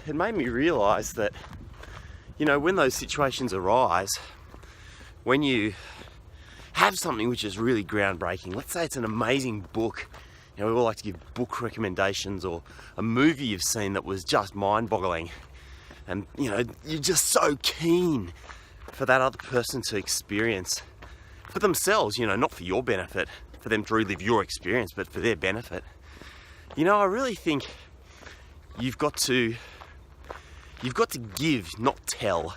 it made me realise that, when those situations arise, when you have something which is really groundbreaking, let's say it's an amazing book, we all like to give book recommendations, or a movie you've seen that was just mind-boggling, and you're just so keen for that other person to experience for themselves, not for your benefit, for them to relive your experience, but for their benefit. I really think you've got to give, not tell.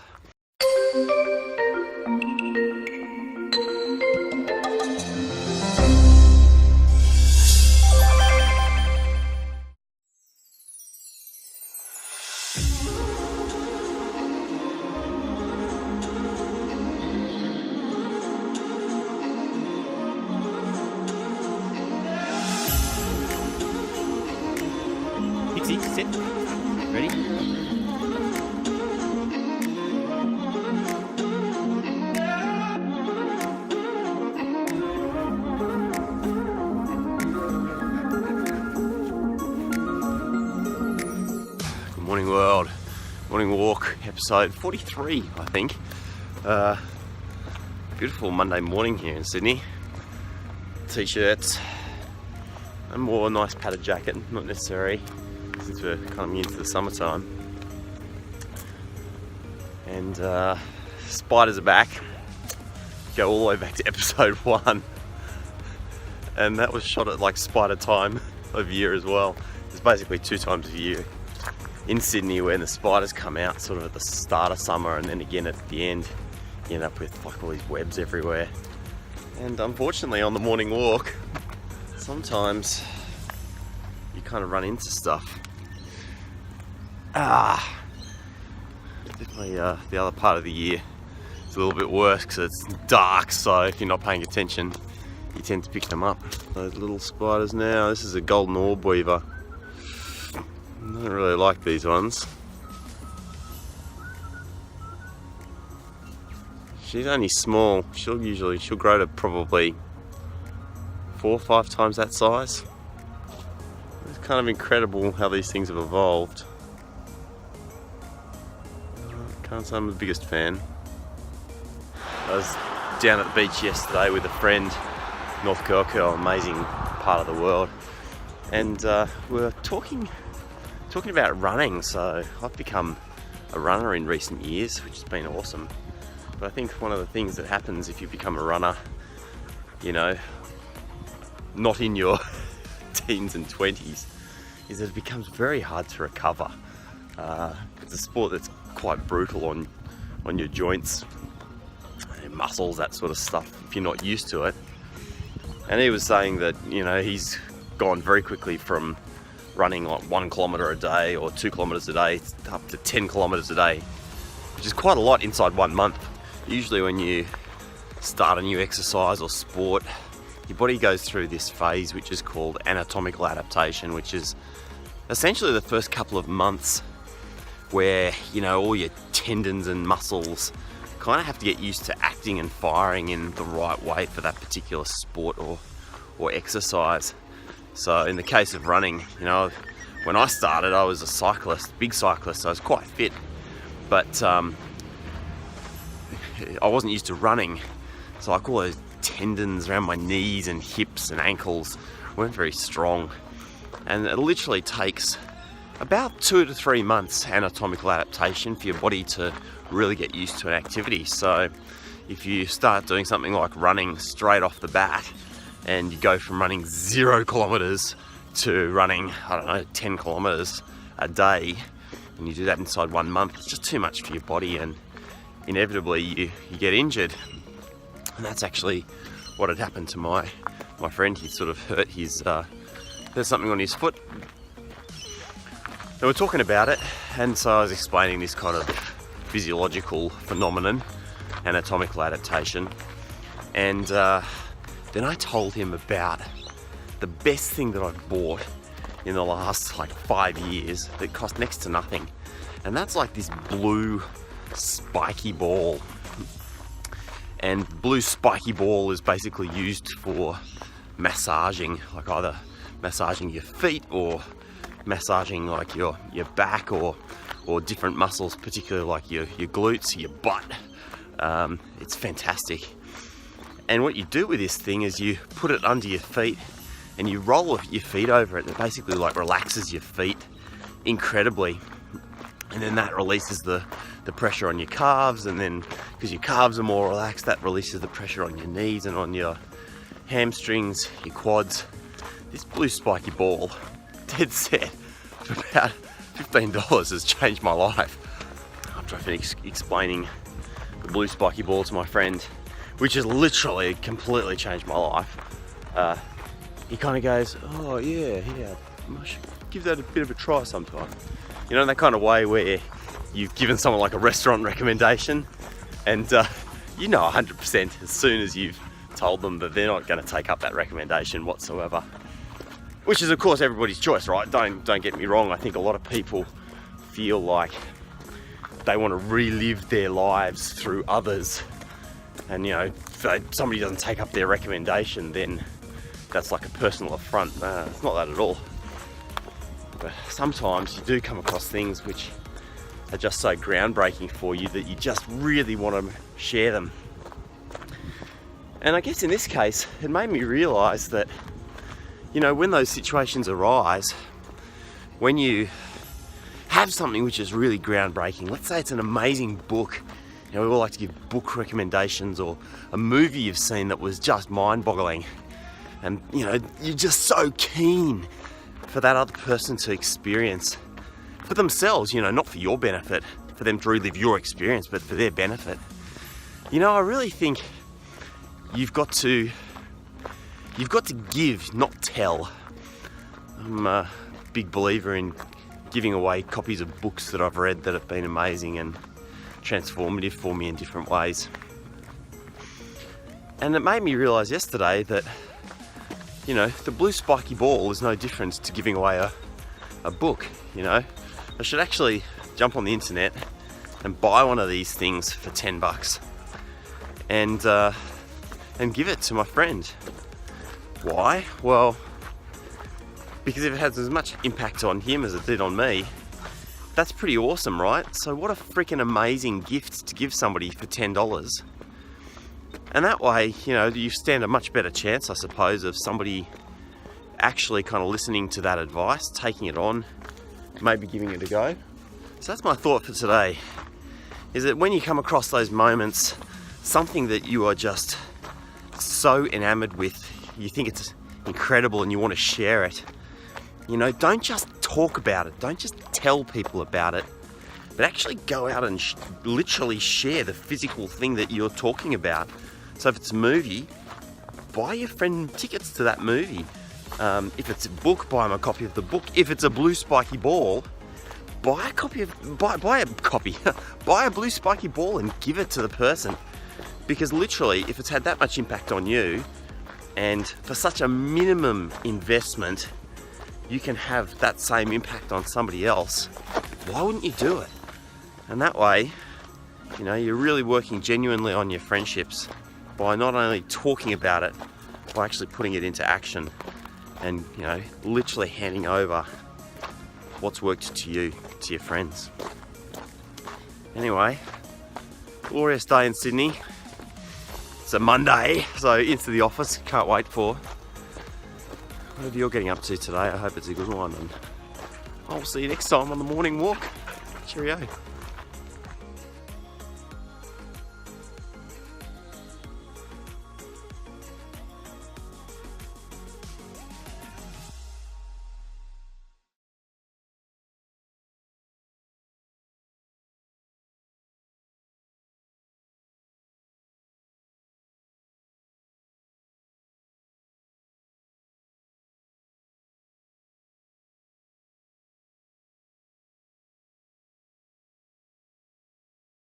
Pixie, sit. Ready? Good morning, world. Morning walk, episode 43, I think. Beautiful Monday morning here in Sydney. T-shirts. And more nice padded jacket, not necessary, since we're coming into the summertime. And spiders are back. Go all the way back to episode 1. And that was shot at like spider time of year as well. It's basically 2 times a year in Sydney when the spiders come out, sort of at the start of summer, and then again at the end. You end up with like all these webs everywhere. And unfortunately on the morning walk, sometimes you kind of run into stuff. Definitely the other part of the year is a little bit worse because it's dark, so if you're not paying attention, you tend to pick them up. Those little spiders now. This is a golden orb weaver. I don't really like these ones. She's only small. She'll grow to probably 4 or 5 times that size. It's kind of incredible how these things have evolved. Can't say I'm the biggest fan. I was down at the beach yesterday with a friend, North Coco, amazing part of the world, and we were talking about running. So I've become a runner in recent years, which has been awesome. But I think one of the things that happens if you become a runner, not in your teens and 20s, is that it becomes very hard to recover. It's a sport that's quite brutal on your joints, muscles, that sort of stuff, if you're not used to it. And he was saying that, he's gone very quickly from running like 1 kilometre a day or 2 kilometres a day up to 10 kilometres a day, which is quite a lot inside 1 month. Usually when you start a new exercise or sport, your body goes through this phase which is called anatomical adaptation, which is essentially the first couple of months where, all your tendons and muscles kind of have to get used to acting and firing in the right way for that particular sport or exercise. So in the case of running, when I started, I was a cyclist, big cyclist, so I was quite fit, but I wasn't used to running, so like all those tendons around my knees and hips and ankles weren't very strong. And it literally takes about 2 to 3 months anatomical adaptation for your body to really get used to an activity. So if you start doing something like running straight off the bat, and you go from running 0 kilometers to running, 10 kilometers a day, and you do that inside 1 month, it's just too much for your body, and inevitably you get injured. And that's actually what had happened to my friend. He sort of hurt there's something on his foot. And we're talking about it, and so I was explaining this kind of physiological phenomenon, anatomical adaptation, and then I told him about the best thing that I've bought in the last 5 years that cost next to nothing, and that's like this blue spiky ball. And blue spiky ball is basically used for massaging, like either massaging your feet or massaging like your back or or different muscles, particularly like your glutes, your butt. It's fantastic. And what you do with this thing is you put it under your feet and you roll your feet over it, and it basically like relaxes your feet incredibly. And then that releases the pressure on your calves, and then because your calves are more relaxed, that releases the pressure on your knees and on your hamstrings, your quads. This blue spiky ball, dead set, for about $15 has changed my life. After I finished explaining the blue spiky ball to my friend, which has literally completely changed my life, he kind of goes, oh yeah, I should give that a bit of a try sometime. You know, in that kind of way where you've given someone like a restaurant recommendation, and you know 100% as soon as you've told them that they're not going to take up that recommendation whatsoever. Which is of course everybody's choice, right? Don't get me wrong. I think a lot of people feel like they want to relive their lives through others, and you know, if somebody doesn't take up their recommendation, then that's like a personal affront. It's not that at all. But sometimes you do come across things which are just so groundbreaking for you that you just really want to share them. And I guess in this case, it made me realise that, you know, when those situations arise, when you have something which is really groundbreaking, let's say it's an amazing book, you know, we all like to give book recommendations, or a movie you've seen that was just mind-boggling, and you know, you're just so keen for that other person to experience for themselves, you know, not for your benefit, for them to relive your experience, but for their benefit. You know, I really think you've got to give, not tell. I'm a big believer in giving away copies of books that I've read that have been amazing and transformative for me in different ways. And it made me realise yesterday that, you know, the blue spiky ball is no different to giving away a book, you know. I should actually jump on the internet and buy one of these things for $10 and give it to my friend. Why? Well, because if it has as much impact on him as it did on me, that's pretty awesome, right? So what a freaking amazing gift to give somebody for $10. And that way, you know, you stand a much better chance, I suppose, of somebody actually kind of listening to that advice, taking it on, maybe giving it a go. So that's my thought for today, is that when you come across those moments, something that you are just so enamored with, you think it's incredible and you want to share it, you know, don't just talk about it, don't just tell people about it, but actually go out and literally share the physical thing that you're talking about. So if it's a movie, buy your friend tickets to that movie. If it's a book, buy them a copy of the book. If it's a blue spiky ball, buy a blue spiky ball and give it to the person. Because literally, if it's had that much impact on you, and for such a minimum investment, you can have that same impact on somebody else, why wouldn't you do it? And that way, you know, you're really working genuinely on your friendships by not only talking about it, by actually putting it into action and, you know, literally handing over what's worked to you, to your friends. Anyway, glorious day in Sydney. It's a Monday, so into the office. Can't wait for whatever you're getting up to today. I hope it's a good one, and I'll see you next time on the morning walk. Cheerio.